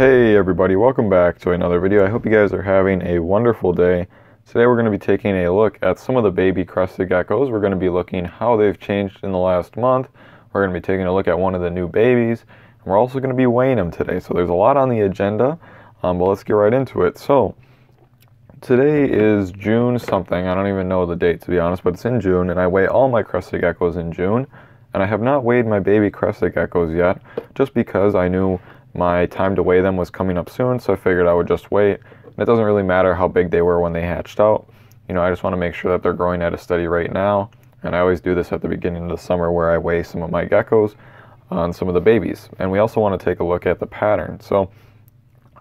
Hey everybody, welcome back to another video. I hope you guys are having a wonderful day. Today we're going to be taking a look at some of the baby crested geckos. We're going to be looking how they've changed in the last month. We're going to be taking a look at one of the new babies. And we're also going to be weighing them today. So there's a lot on the agenda, but let's get right into it. So today is June something. I don't even know the date, to be honest, but it's in June, and I weigh all my crested geckos in June. And I have not weighed my baby crested geckos yet, just because I knew my time to weigh them was coming up soon, so I figured I would just wait. And it doesn't really matter how big they were when they hatched out. You know, I just want to make sure that they're growing at a steady rate now. And I always do this at the beginning of the summer where I weigh some of my geckos on some of the babies. And we also want to take a look at the pattern. So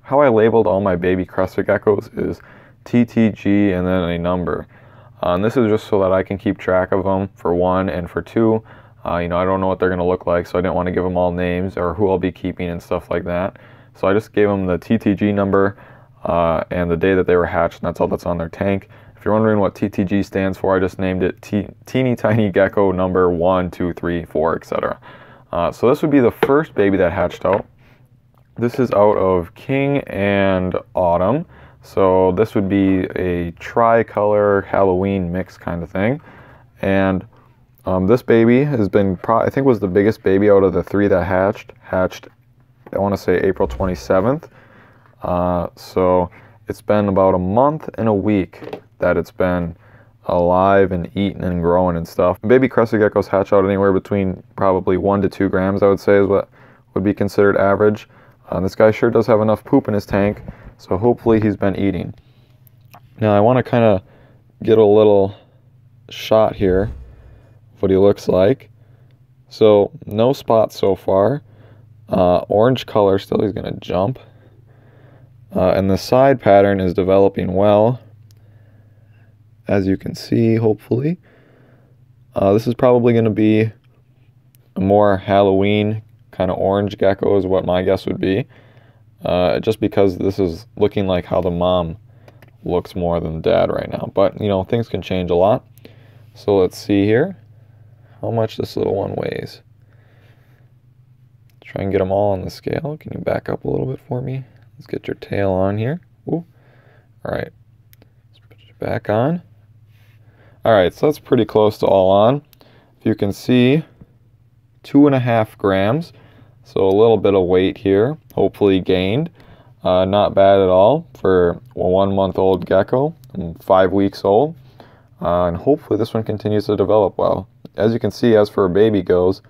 how I labeled all my baby crested geckos is TTG and then a number. And this is just so that I can keep track of them, for one, and for two, you know, I don't know what they're going to look like, so I didn't want to give them all names or who I'll be keeping and stuff like that. So I just gave them the TTG number and the day that they were hatched, and that's all that's on their tank. If you're wondering what TTG stands for, I just named it Teeny Tiny Gecko number 1, 2, 3, 4, etc. So this would be the first baby that hatched out. This is out of King and Autumn. So this would be a tricolor Halloween mix kind of thing. And this baby has been, I think was the biggest baby out of the three that hatched, I want to say April 27th. So it's been about a month and a week that it's been alive and eating and growing and stuff. Baby crested geckos hatch out anywhere between probably 1 to 2 grams, I would say, is what would be considered average. This guy sure does have enough poop in his tank, so hopefully he's been eating. Now I want to kind of get a little shot here what he looks like. So no spots so far. Orange color still, he's gonna jump. And the side pattern is developing well, as you can see, hopefully. This is probably gonna be a more Halloween kind of orange gecko is what my guess would be. Just because this is looking like how the mom looks more than the dad right now. But you know, things can change a lot. So let's see here how much this little one weighs. Try and get them all on the scale. Can you back up a little bit for me? Let's get your tail on here. Ooh. All right, let's put you back on. All right, so that's pretty close to all on. If you can see, 2.5 grams. So a little bit of weight here, hopefully gained. Not bad at all for a 1-month-old gecko and 5 weeks old. And hopefully this one continues to develop well. As you can see, as for a baby goes,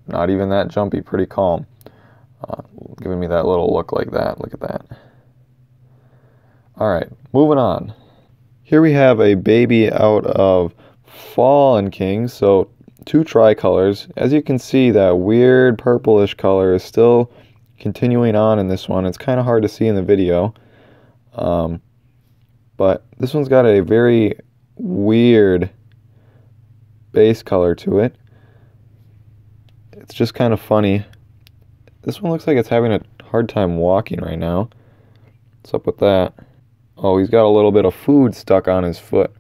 not even that jumpy, pretty calm. Giving me that little look like that. Look at that. All right, moving on. Here we have a baby out of Fallen King, so 2 tricolors. As you can see, that weird purplish color is still continuing on in this one. It's kind of hard to see in the video. But this one's got a very weird base color to it. It's just kind of funny. This one looks like it's having a hard time walking right now. What's up with that? Oh, he's got a little bit of food stuck on his foot.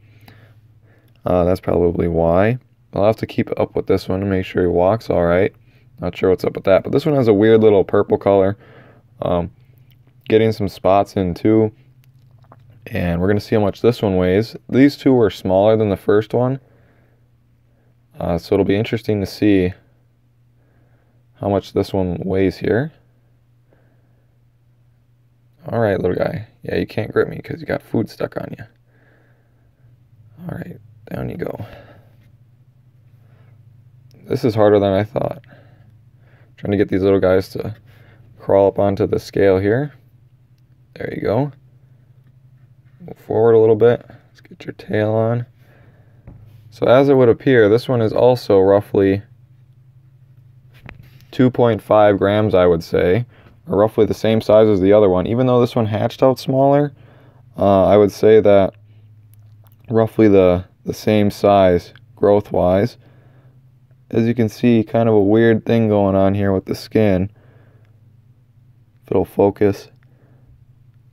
That's probably why. I'll have to keep up with this one to make sure he walks all right. Not sure what's up with that, but this one has a weird little purple color. Getting some spots in too. And we're going to see how much this one weighs. These two were smaller than the first one. So it'll be interesting to see how much this one weighs here. All right, little guy. Yeah, you can't grip me because you got food stuck on you. All right, down you go. This is harder than I thought. Trying to get these little guys to crawl up onto the scale here. There you go. Move forward a little bit. Let's get your tail on. So as it would appear, this one is also roughly 2.5 grams, I would say, or roughly the same size as the other one. Even though this one hatched out smaller, I would say that roughly the same size growth-wise. As you can see, kind of a weird thing going on here with the skin. If it'll focus,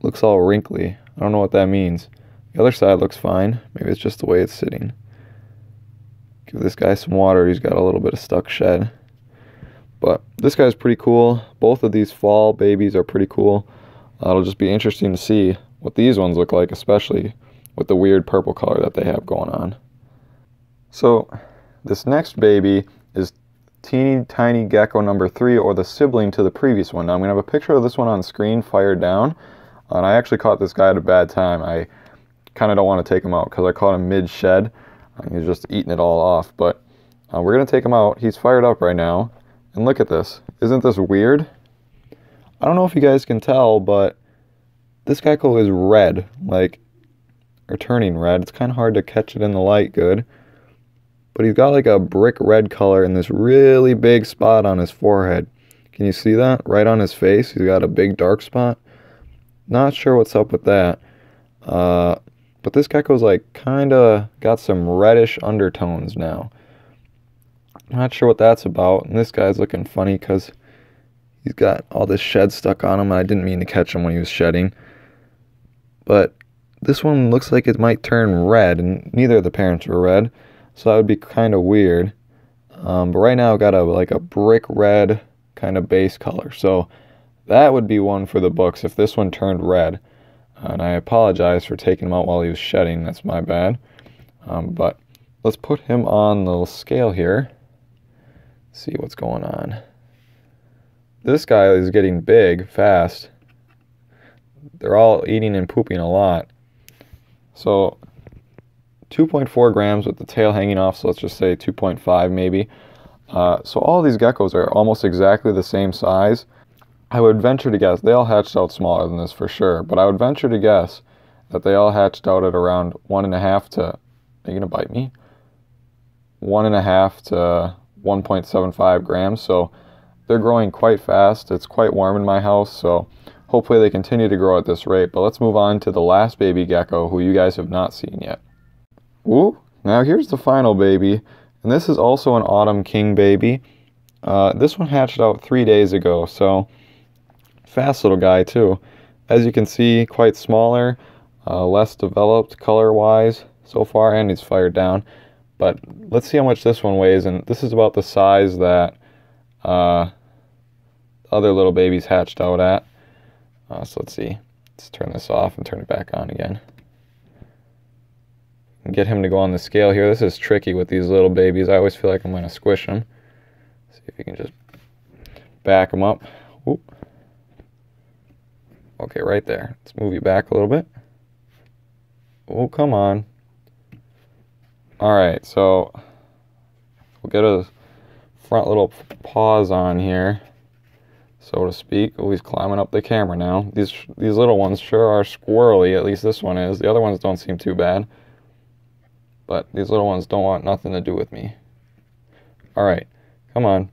looks all wrinkly. I don't know what that means. The other side looks fine. Maybe it's just the way it's sitting. Give this guy some water. He's got a little bit of stuck shed. But this guy's pretty cool. Both of these fall babies are pretty cool. It'll just be interesting to see what these ones look like, especially with the weird purple color that they have going on. So this next baby is teeny tiny gecko number 3, or the sibling to the previous one. Now I'm going to have a picture of this one on screen fired down, and I actually caught this guy at a bad time. I kind of don't want to take him out because I caught him mid-shed. He's just eating it all off, but we're going to take him out. He's fired up right now, and look at this. Isn't this weird? I don't know if you guys can tell, but this gecko is red, like, or turning red. It's kind of hard to catch it in the light good. But he's got like a brick red color and this really big spot on his forehead. Can you see that? Right on his face, he's got a big dark spot. Not sure what's up with that. But this gecko's like kind of got some reddish undertones now. Not sure what that's about. And this guy's looking funny because he's got all this shed stuck on him. I didn't mean to catch him when he was shedding. But this one looks like it might turn red, and neither of the parents were red. So that would be kind of weird. But right now I've got like a brick red kind of base color. So that would be one for the books if this one turned red. And I apologize for taking him out while he was shedding. That's my bad. But let's put him on the scale here. See what's going on. This guy is getting big fast. They're all eating and pooping a lot. So 2.4 grams with the tail hanging off, so let's just say 2.5 maybe. So all these geckos are almost exactly the same size. I would venture to guess, they all hatched out smaller than this for sure, but I would venture to guess that they all hatched out at around 1.5 to, are you going to bite me? 1.5 to 1.75 grams, so they're growing quite fast. It's quite warm in my house, so hopefully they continue to grow at this rate. But let's move on to the last baby gecko who you guys have not seen yet. Ooh, now here's the final baby, and this is also an autumn king baby. This one hatched out 3 days ago, so fast little guy too. As you can see, quite smaller, less developed color-wise so far, and he's fired down. But let's see how much this one weighs, and this is about the size that other little babies hatched out at. So let's see. Let's turn this off and turn it back on again. Get him to go on the scale here. This is tricky with these little babies. I always feel like I'm going to squish them. See if you can just back them up. Whoop. Okay, right there. Let's move you back a little bit. Oh, come on. Alright, so we'll get a front little paws on here, so to speak. Oh, he's climbing up the camera now. These little ones sure are squirrely, at least this one is. The other ones don't seem too bad. But these little ones don't want nothing to do with me. Alright, come on.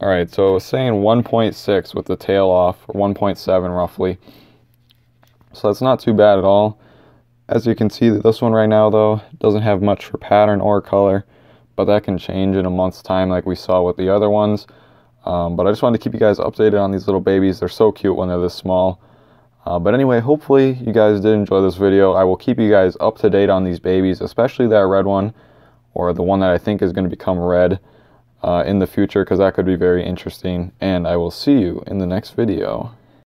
Alright, so I was saying 1.6 with the tail off, or 1.7 roughly. So that's not too bad at all. As you can see, this one right now, though, doesn't have much for pattern or color. But that can change in a month's time like we saw with the other ones. But I just wanted to keep you guys updated on these little babies. They're so cute when they're this small. But anyway, hopefully you guys did enjoy this video. I will keep you guys up to date on these babies, especially that red one, or the one that I think is going to become red in the future, because that could be very interesting. And I will see you in the next video.